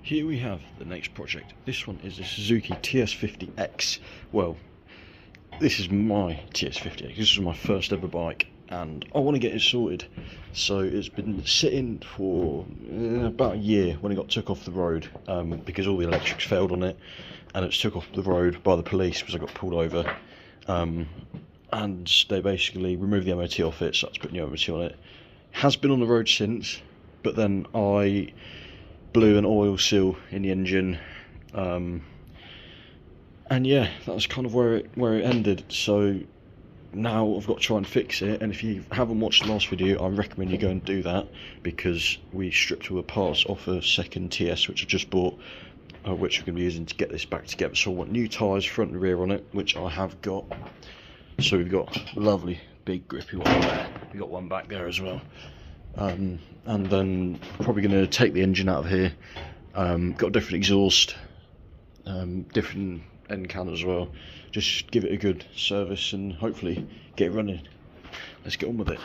Here we have the next project. This one is a Suzuki TS50X. Well, this is my TS50X. This is my first ever bike and I want to get it sorted. So it's been sitting for about a year when it got took off the road because all the electrics failed on it, and it was took off the road by the police because I got pulled over. And they basically removed the MOT off it, so I had to put new MOT on it. Has been on the road since, but then I blew an oil seal in the engine, and yeah, that's kind of where it ended. So now I've got to try and fix it, and if you haven't watched the last video, I recommend you go and do that, because we stripped all the parts off a second TS which I just bought, which we're going to be using to get this back together. So I want new tyres front and rear on it, which I have got. So we've got a lovely big grippy one there, we've got one back there as well. And then probably going to take the engine out of here. Got a different exhaust, different end can as well. Just give it a good service and hopefully get it running. Let's get on with it.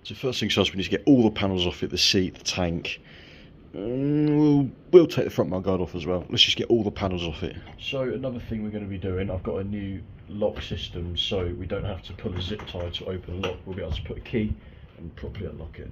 So first things first, we need to get all the panels off it, the seat, the tank. We'll take the front mud guard off as well. Let's just get all the panels off it. So another thing we're going to be doing, I've got a new lock system, so we don't have to pull a zip tie to open the lock. We'll be able to put a key and properly unlock it.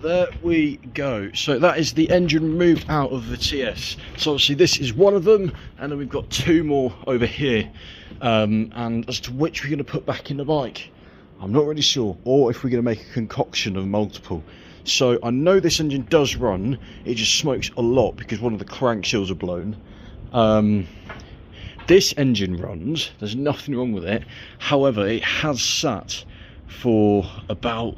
There we go. So that is the engine removed out of the TS. So obviously this is one of them, and then we've got two more over here. And as to which we're going to put back in the bike, I'm not really sure, or if we're going to make a concoction of multiple. So I know this engine does run, it just smokes a lot because one of the crank seals are blown. This engine runs, there's nothing wrong with it. However, it has sat for about,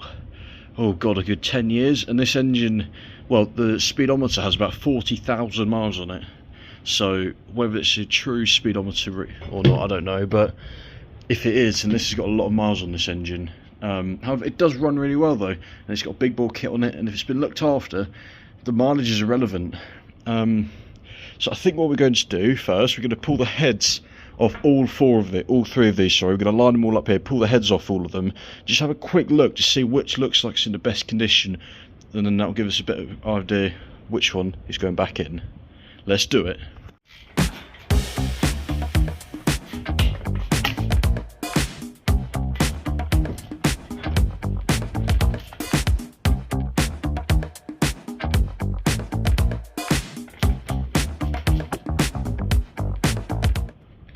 oh god, a good 10 years, and this engine, well, the speedometer has about 40,000 miles on it. So whether it's a true speedometer or not, I don't know, but if it is, then this has got a lot of miles on this engine. However, it does run really well though, and it's got a big bore kit on it, and if it's been looked after, the mileage is irrelevant. So I think what we're going to do first, we're going to pull the heads off all three of these, sorry. We're going to line them all up here, pull the heads off all of them, just have a quick look to see which looks like it's in the best condition, and then that'll give us a bit of idea which one is going back in. Let's do it.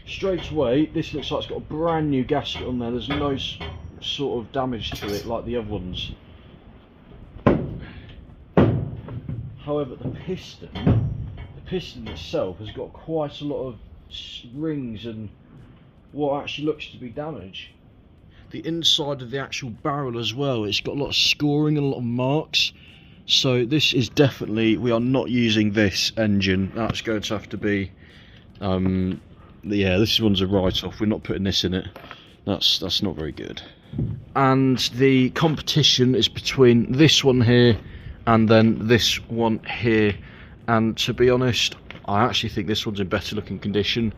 Straight away, this looks like it's got a brand new gasket on there. There's no sort of damage to it like the other ones. However, the piston itself has got quite a lot of rings and what actually looks to be damage. The inside of the actual barrel as well, it's got a lot of scoring and a lot of marks. So this is definitely, we are not using this engine. That's going to have to be yeah, this one's a write-off. We're not putting this in it. That's not very good. and the competition is between this one here and then this one here, and to be honest, I actually think this one's in better looking condition.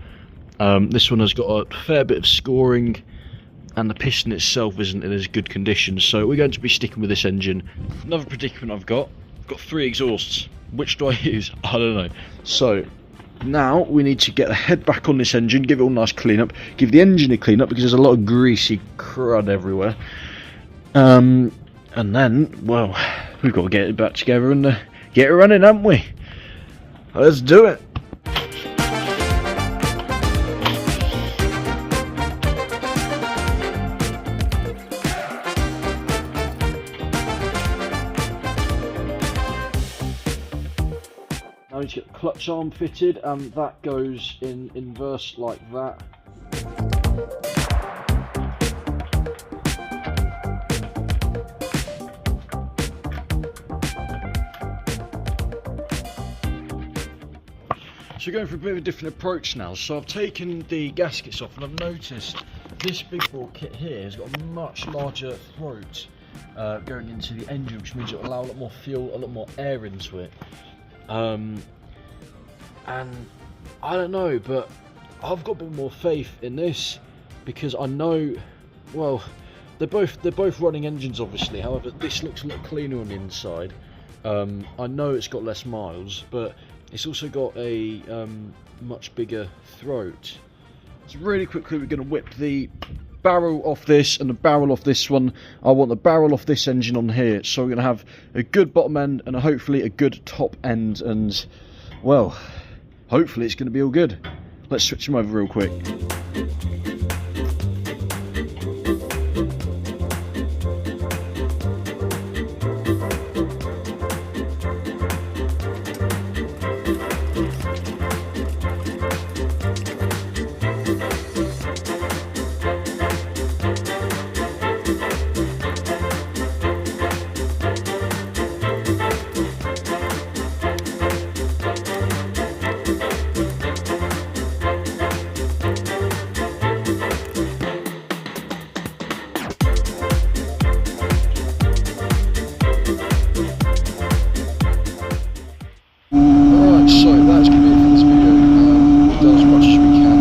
This one has got a fair bit of scoring, and the piston itself isn't in as good condition, so we're going to be sticking with this engine. Another predicament I've got 3 exhausts. Which do I use? I don't know. So now we need to get the head back on this engine, give it all a nice clean up, give the engine a clean up because there's a lot of greasy crud everywhere. And then, well, we've got to get it back together and get it running, haven't we? Let's do it. Now we need to get the clutch arm fitted, and that goes in inverse like that. So we're going for a bit of a different approach now. So I've taken the gaskets off, and I've noticed this big bore kit here has got a much larger throat going into the engine, which means it will allow a lot more fuel, a lot more air into it. And I don't know, but I've got a bit more faith in this because I know, well, they're both running engines obviously. However, this looks a lot cleaner on the inside. I know it's got less miles, but it's also got a much bigger throat. So really quickly, we're going to whip the barrel off this and the barrel off this one. I want the barrel off this engine on here, so we're going to have a good bottom end and hopefully a good top end, and well, hopefully it's going to be all good. Let's switch them over real quick. So that's going to be it for this video. We've done as much as we can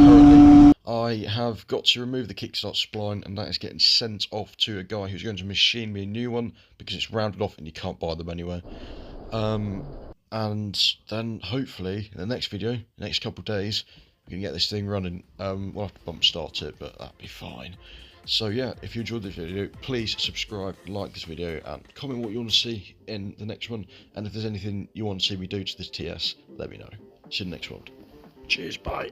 currently. I have got to remove the kickstart spline, and that is getting sent off to a guy who's going to machine me a new one because it's rounded off and you can't buy them anywhere. And then hopefully in the next video, the next couple of days, we can get this thing running. We'll have to bump start it, but that'll be fine. So yeah, if you enjoyed this video, please subscribe, like this video, and comment what you want to see in the next one. And if there's anything you want to see me do to this TS, let me know. See you in the next one. Cheers, bye.